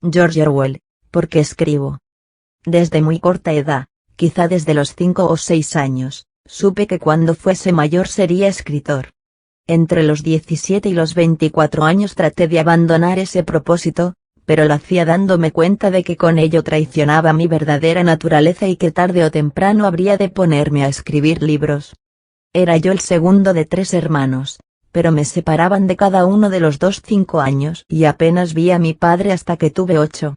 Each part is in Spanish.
George Orwell, porque escribo. Desde muy corta edad, quizá desde los 5 o 6 años, supe que cuando fuese mayor sería escritor. Entre los 17 y los 24 años traté de abandonar ese propósito, pero lo hacía dándome cuenta de que con ello traicionaba mi verdadera naturaleza y que tarde o temprano habría de ponerme a escribir libros. Era yo el segundo de 3 hermanos, pero me separaban de cada uno de los dos 5 años y apenas vi a mi padre hasta que tuve 8.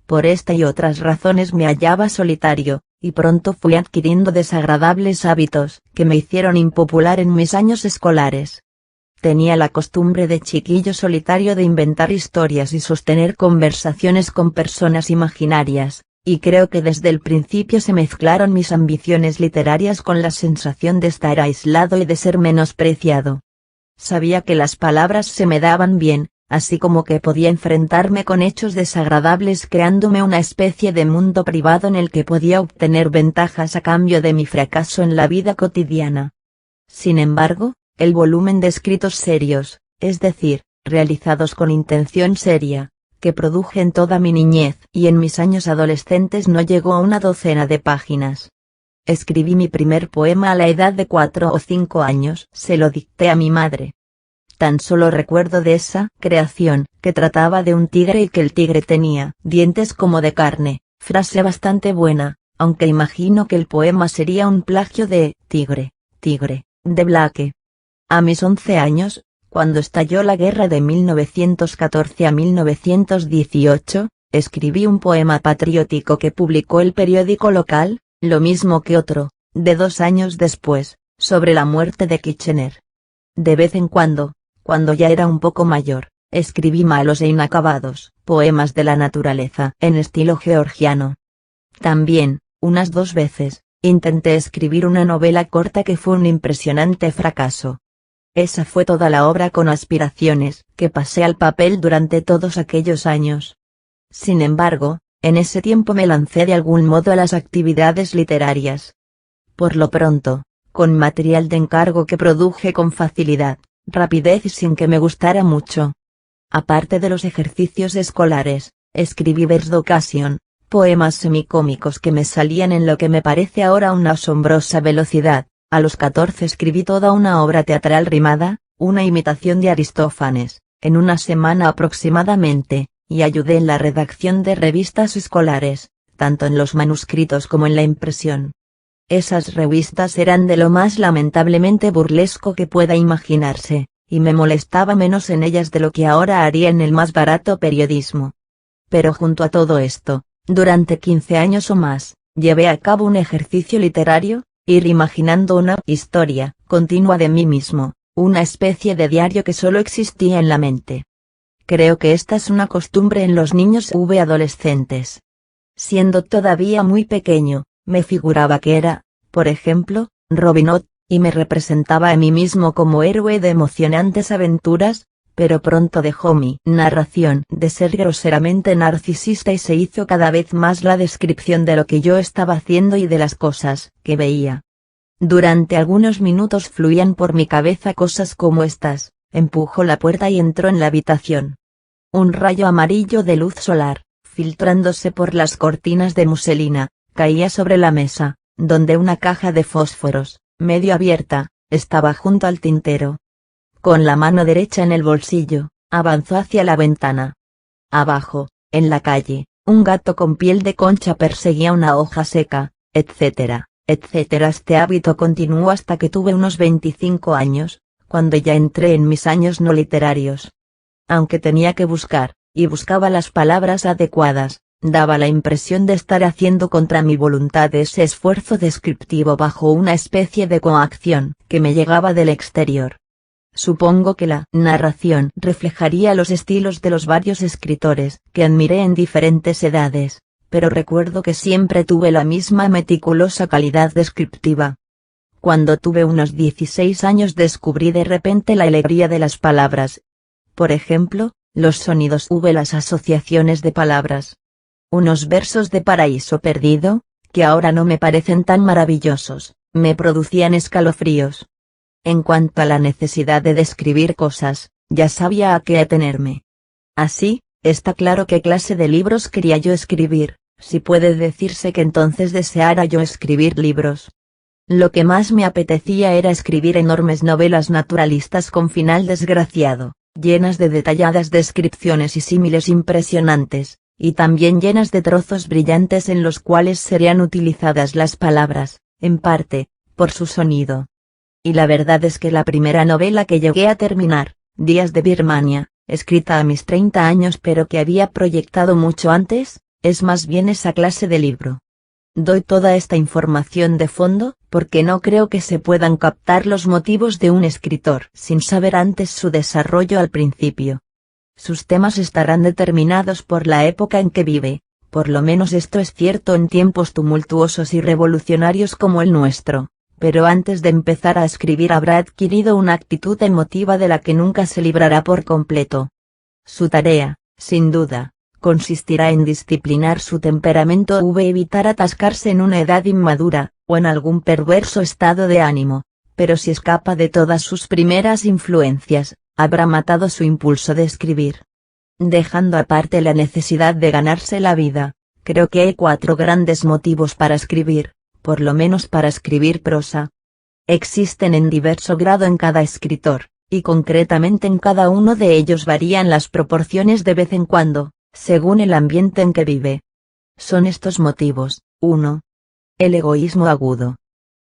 Por esta y otras razones me hallaba solitario, y pronto fui adquiriendo desagradables hábitos que me hicieron impopular en mis años escolares. Tenía la costumbre de chiquillo solitario de inventar historias y sostener conversaciones con personas imaginarias, y creo que desde el principio se mezclaron mis ambiciones literarias con la sensación de estar aislado y de ser menospreciado. Sabía que las palabras se me daban bien, así como que podía enfrentarme con hechos desagradables creándome una especie de mundo privado en el que podía obtener ventajas a cambio de mi fracaso en la vida cotidiana. Sin embargo, el volumen de escritos serios, es decir, realizados con intención seria, que produje en toda mi niñez y en mis años adolescentes no llegó a una docena de páginas. Escribí mi primer poema a la edad de 4 o 5 años, se lo dicté a mi madre. Tan solo recuerdo de esa creación, que trataba de un tigre y que el tigre tenía dientes como de carne, frase bastante buena, aunque imagino que el poema sería un plagio de Tigre, Tigre, de Blake. A mis 11 años, cuando estalló la guerra de 1914 a 1918, escribí un poema patriótico que publicó el periódico local, lo mismo que otro, de 2 años después, sobre la muerte de Kitchener. De vez en cuando ya era un poco mayor, escribí malos e inacabados poemas de la naturaleza en estilo georgiano. También, unas 2 veces, intenté escribir una novela corta que fue un impresionante fracaso. Esa fue toda la obra con aspiraciones que pasé al papel durante todos aquellos años. Sin embargo, en ese tiempo me lancé de algún modo a las actividades literarias. Por lo pronto, con material de encargo que produje con facilidad, rapidez y sin que me gustara mucho. Aparte de los ejercicios escolares, escribí vers d'occasion, poemas semicómicos que me salían en lo que me parece ahora una asombrosa velocidad. A los 14 escribí toda una obra teatral rimada, una imitación de Aristófanes, en una semana aproximadamente, y ayudé en la redacción de revistas escolares, tanto en los manuscritos como en la impresión. Esas revistas eran de lo más lamentablemente burlesco que pueda imaginarse, y me molestaba menos en ellas de lo que ahora haría en el más barato periodismo. Pero junto a todo esto, durante 15 años o más, llevé a cabo un ejercicio literario, ir imaginando una historia continua de mí mismo, una especie de diario que solo existía en la mente. Creo que esta es una costumbre en los niños u adolescentes. Siendo todavía muy pequeño, me figuraba que era, por ejemplo, Robin Hood, y me representaba a mí mismo como héroe de emocionantes aventuras, pero pronto dejó mi narración de ser groseramente narcisista y se hizo cada vez más la descripción de lo que yo estaba haciendo y de las cosas que veía. Durante algunos minutos fluían por mi cabeza cosas como estas: empujó la puerta y entró en la habitación. Un rayo amarillo de luz solar, filtrándose por las cortinas de muselina, caía sobre la mesa, donde una caja de fósforos, medio abierta, estaba junto al tintero. Con la mano derecha en el bolsillo, avanzó hacia la ventana. Abajo, en la calle, un gato con piel de concha perseguía una hoja seca, etcétera, etcétera. Este hábito continuó hasta que tuve unos 25 años, cuando ya entré en mis años no literarios. Aunque tenía que buscar, y buscaba las palabras adecuadas, daba la impresión de estar haciendo contra mi voluntad ese esfuerzo descriptivo bajo una especie de coacción que me llegaba del exterior. Supongo que la narración reflejaría los estilos de los varios escritores que admiré en diferentes edades, pero recuerdo que siempre tuve la misma meticulosa calidad descriptiva. Cuando tuve unos 16 años descubrí de repente la alegría de las palabras. Por ejemplo, los sonidos las asociaciones de palabras. Unos versos de Paraíso Perdido, que ahora no me parecen tan maravillosos, me producían escalofríos. En cuanto a la necesidad de describir cosas, ya sabía a qué atenerme. Así, está claro qué clase de libros quería yo escribir, si puede decirse que entonces deseara yo escribir libros. Lo que más me apetecía era escribir enormes novelas naturalistas con final desgraciado, llenas de detalladas descripciones y símiles impresionantes, y también llenas de trozos brillantes en los cuales serían utilizadas las palabras, en parte, por su sonido. Y la verdad es que la primera novela que llegué a terminar, Días de Birmania, escrita a mis 30 años pero que había proyectado mucho antes, es más bien esa clase de libro. Doy toda esta información de fondo, porque no creo que se puedan captar los motivos de un escritor sin saber antes su desarrollo al principio. Sus temas estarán determinados por la época en que vive, por lo menos esto es cierto en tiempos tumultuosos y revolucionarios como el nuestro, pero antes de empezar a escribir habrá adquirido una actitud emotiva de la que nunca se librará por completo. Su tarea, sin duda, consistirá en disciplinar su temperamento o evitar atascarse en una edad inmadura, o en algún perverso estado de ánimo, pero si escapa de todas sus primeras influencias, habrá matado su impulso de escribir. Dejando aparte la necesidad de ganarse la vida, creo que hay 4 grandes motivos para escribir, por lo menos para escribir prosa. Existen en diverso grado en cada escritor, y concretamente en cada uno de ellos varían las proporciones de vez en cuando, según el ambiente en que vive. Son estos motivos: 1. El egoísmo agudo.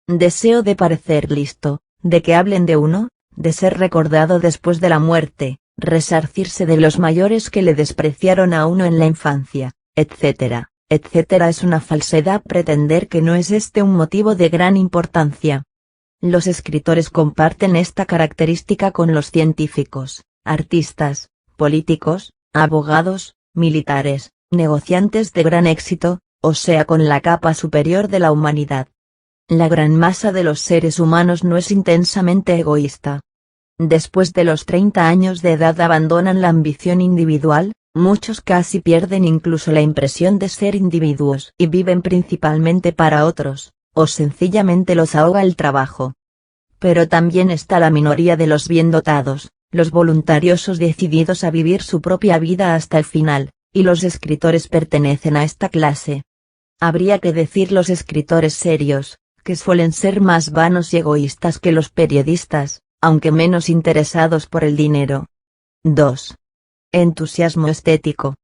Deseo de parecer listo, de que hablen de uno, de ser recordado después de la muerte, resarcirse de los mayores que le despreciaron a uno en la infancia, etc., etc. Es una falsedad pretender que no es este un motivo de gran importancia. Los escritores comparten esta característica con los científicos, artistas, políticos, abogados, militares, negociantes de gran éxito, o sea con la capa superior de la humanidad. La gran masa de los seres humanos no es intensamente egoísta. Después de los 30 años de edad abandonan la ambición individual, muchos casi pierden incluso la impresión de ser individuos y viven principalmente para otros, o sencillamente los ahoga el trabajo. Pero también está la minoría de los bien dotados, los voluntariosos decididos a vivir su propia vida hasta el final, y los escritores pertenecen a esta clase. Habría que decir los escritores serios, que suelen ser más vanos y egoístas que los periodistas, aunque menos interesados por el dinero. 2. Entusiasmo estético.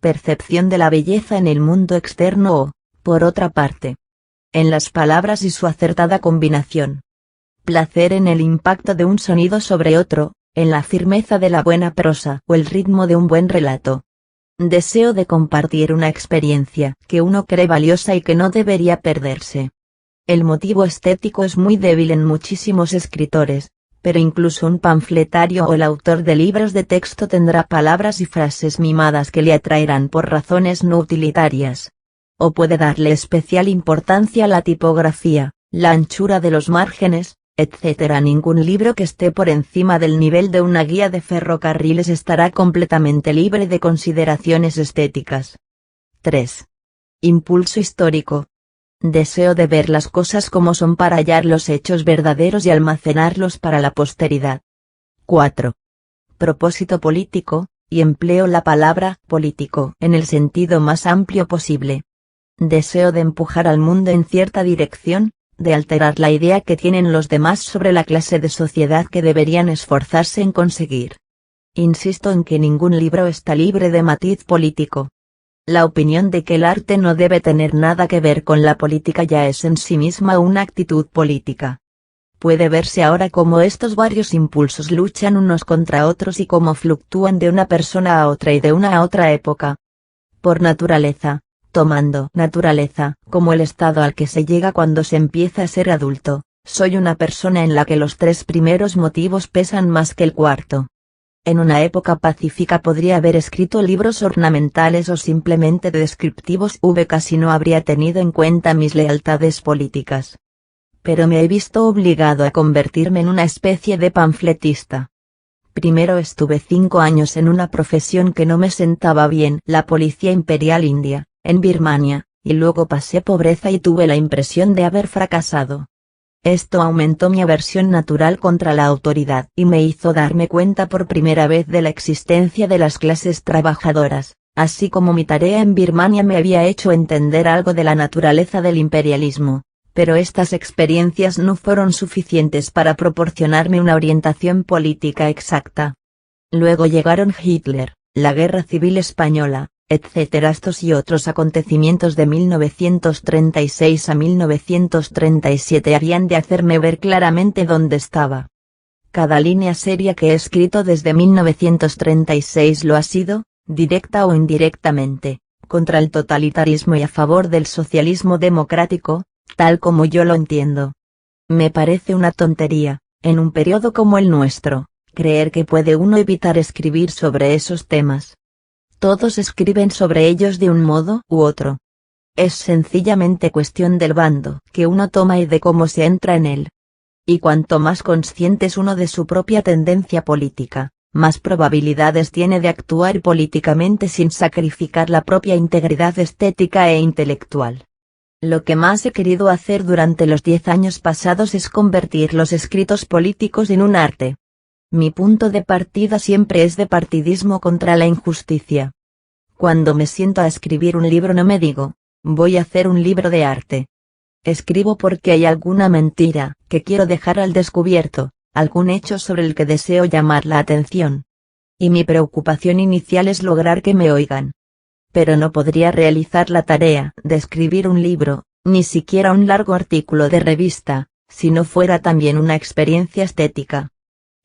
Percepción de la belleza en el mundo externo o, por otra parte, en las palabras y su acertada combinación. Placer en el impacto de un sonido sobre otro, en la firmeza de la buena prosa o el ritmo de un buen relato. Deseo de compartir una experiencia que uno cree valiosa y que no debería perderse. El motivo estético es muy débil en muchísimos escritores, pero incluso un panfletario o el autor de libros de texto tendrá palabras y frases mimadas que le atraerán por razones no utilitarias. O puede darle especial importancia a la tipografía, la anchura de los márgenes, etc. Ningún libro que esté por encima del nivel de una guía de ferrocarriles estará completamente libre de consideraciones estéticas. 3. Impulso histórico. Deseo de ver las cosas como son para hallar los hechos verdaderos y almacenarlos para la posteridad. 4. Propósito político, y empleo la palabra político en el sentido más amplio posible. Deseo de empujar al mundo en cierta dirección, de alterar la idea que tienen los demás sobre la clase de sociedad que deberían esforzarse en conseguir. Insisto en que ningún libro está libre de matiz político. La opinión de que el arte no debe tener nada que ver con la política ya es en sí misma una actitud política. Puede verse ahora cómo estos varios impulsos luchan unos contra otros y cómo fluctúan de una persona a otra y de una a otra época. Por naturaleza, tomando naturaleza como el estado al que se llega cuando se empieza a ser adulto, soy una persona en la que los 3 primeros motivos pesan más que el cuarto. En una época pacífica podría haber escrito libros ornamentales o simplemente descriptivos, casi no habría tenido en cuenta mis lealtades políticas. Pero me he visto obligado a convertirme en una especie de panfletista. Primero estuve 5 años en una profesión que no me sentaba bien, la Policía Imperial India, en Birmania, y luego pasé pobreza y tuve la impresión de haber fracasado. Esto aumentó mi aversión natural contra la autoridad y me hizo darme cuenta por primera vez de la existencia de las clases trabajadoras, así como mi tarea en Birmania me había hecho entender algo de la naturaleza del imperialismo, pero estas experiencias no fueron suficientes para proporcionarme una orientación política exacta. Luego llegaron Hitler, la Guerra Civil Española, etc. Estos y otros acontecimientos de 1936 a 1937 habían de hacerme ver claramente dónde estaba. Cada línea seria que he escrito desde 1936 lo ha sido, directa o indirectamente, contra el totalitarismo y a favor del socialismo democrático, tal como yo lo entiendo. Me parece una tontería, en un periodo como el nuestro, creer que puede uno evitar escribir sobre esos temas. Todos escriben sobre ellos de un modo u otro. Es sencillamente cuestión del bando que uno toma y de cómo se entra en él. Y cuanto más consciente es uno de su propia tendencia política, más probabilidades tiene de actuar políticamente sin sacrificar la propia integridad estética e intelectual. Lo que más he querido hacer durante los 10 años pasados es convertir los escritos políticos en un arte. Mi punto de partida siempre es de partidismo contra la injusticia. Cuando me siento a escribir un libro no me digo, voy a hacer un libro de arte. Escribo porque hay alguna mentira que quiero dejar al descubierto, algún hecho sobre el que deseo llamar la atención. Y mi preocupación inicial es lograr que me oigan. Pero no podría realizar la tarea de escribir un libro, ni siquiera un largo artículo de revista, si no fuera también una experiencia estética.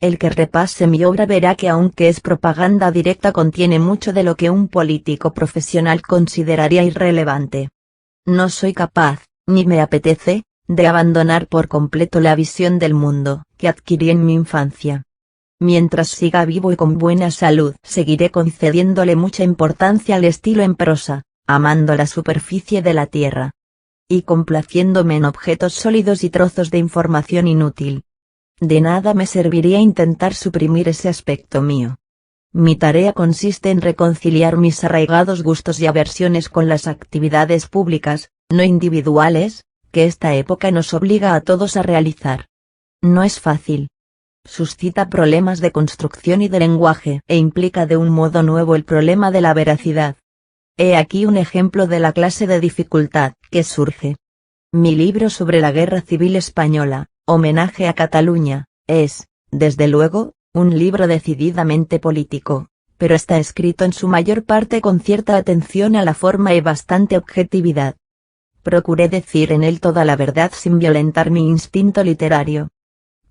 El que repase mi obra verá que aunque es propaganda directa contiene mucho de lo que un político profesional consideraría irrelevante. No soy capaz, ni me apetece, de abandonar por completo la visión del mundo que adquirí en mi infancia. Mientras siga vivo y con buena salud seguiré concediéndole mucha importancia al estilo en prosa, amando la superficie de la tierra. Y complaciéndome en objetos sólidos y trozos de información inútil. De nada me serviría intentar suprimir ese aspecto mío. Mi tarea consiste en reconciliar mis arraigados gustos y aversiones con las actividades públicas, no individuales, que esta época nos obliga a todos a realizar. No es fácil. Suscita problemas de construcción y de lenguaje e implica de un modo nuevo el problema de la veracidad. He aquí un ejemplo de la clase de dificultad que surge. Mi libro sobre la Guerra Civil Española, Homenaje a Cataluña, es, desde luego, un libro decididamente político, pero está escrito en su mayor parte con cierta atención a la forma y bastante objetividad. Procuré decir en él toda la verdad sin violentar mi instinto literario.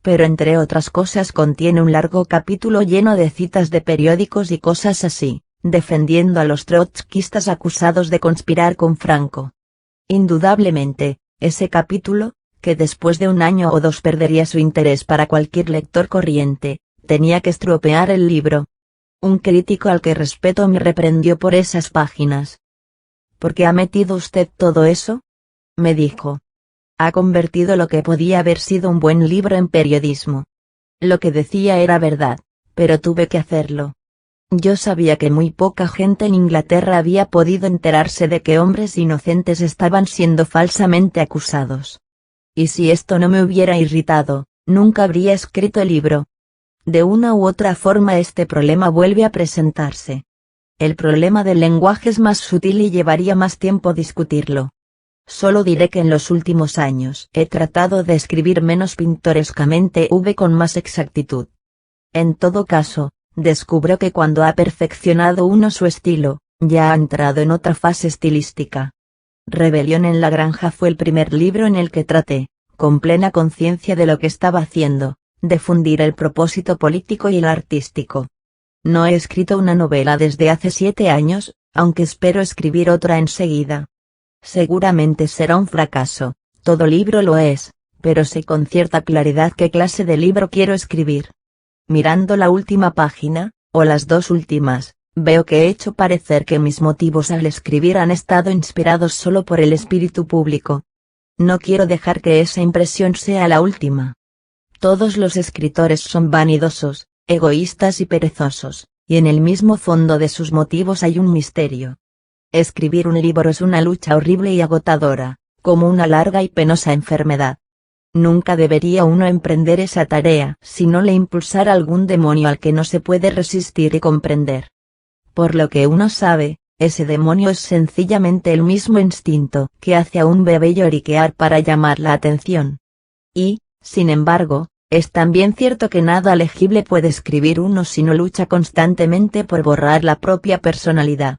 Pero entre otras cosas contiene un largo capítulo lleno de citas de periódicos y cosas así, defendiendo a los trotskistas acusados de conspirar con Franco. Indudablemente, ese capítulo, que después de un año o dos perdería su interés para cualquier lector corriente, tenía que estropear el libro. Un crítico al que respeto me reprendió por esas páginas. ¿Por qué ha metido usted todo eso?, me dijo. Ha convertido lo que podía haber sido un buen libro en periodismo. Lo que decía era verdad, pero tuve que hacerlo. Yo sabía que muy poca gente en Inglaterra había podido enterarse de que hombres inocentes estaban siendo falsamente acusados. Y si esto no me hubiera irritado, nunca habría escrito el libro. De una u otra forma este problema vuelve a presentarse. El problema del lenguaje es más sutil y llevaría más tiempo discutirlo. Solo diré que en los últimos años he tratado de escribir menos pintorescamente con más exactitud. En todo caso, descubro que cuando ha perfeccionado uno su estilo, ya ha entrado en otra fase estilística. Rebelión en la granja fue el primer libro en el que traté, con plena conciencia de lo que estaba haciendo, de fundir el propósito político y el artístico. No he escrito una novela desde hace 7 años, aunque espero escribir otra enseguida. Seguramente será un fracaso, todo libro lo es, pero sé con cierta claridad qué clase de libro quiero escribir. Mirando la última página, o las 2 últimas, veo que he hecho parecer que mis motivos al escribir han estado inspirados solo por el espíritu público. No quiero dejar que esa impresión sea la última. Todos los escritores son vanidosos, egoístas y perezosos, y en el mismo fondo de sus motivos hay un misterio. Escribir un libro es una lucha horrible y agotadora, como una larga y penosa enfermedad. Nunca debería uno emprender esa tarea si no le impulsara algún demonio al que no se puede resistir y comprender. Por lo que uno sabe, ese demonio es sencillamente el mismo instinto que hace a un bebé lloriquear para llamar la atención. Y, sin embargo, es también cierto que nada legible puede escribir uno si no lucha constantemente por borrar la propia personalidad.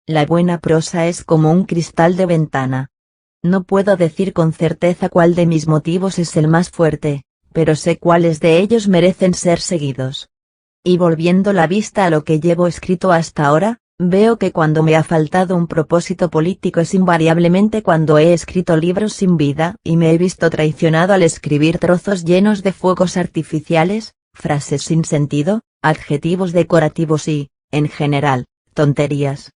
La buena prosa es como un cristal de ventana. No puedo decir con certeza cuál de mis motivos es el más fuerte, pero sé cuáles de ellos merecen ser seguidos. Y volviendo la vista a lo que llevo escrito hasta ahora, veo que cuando me ha faltado un propósito político es invariablemente cuando he escrito libros sin vida y me he visto traicionado al escribir trozos llenos de fuegos artificiales, frases sin sentido, adjetivos decorativos y, en general, tonterías.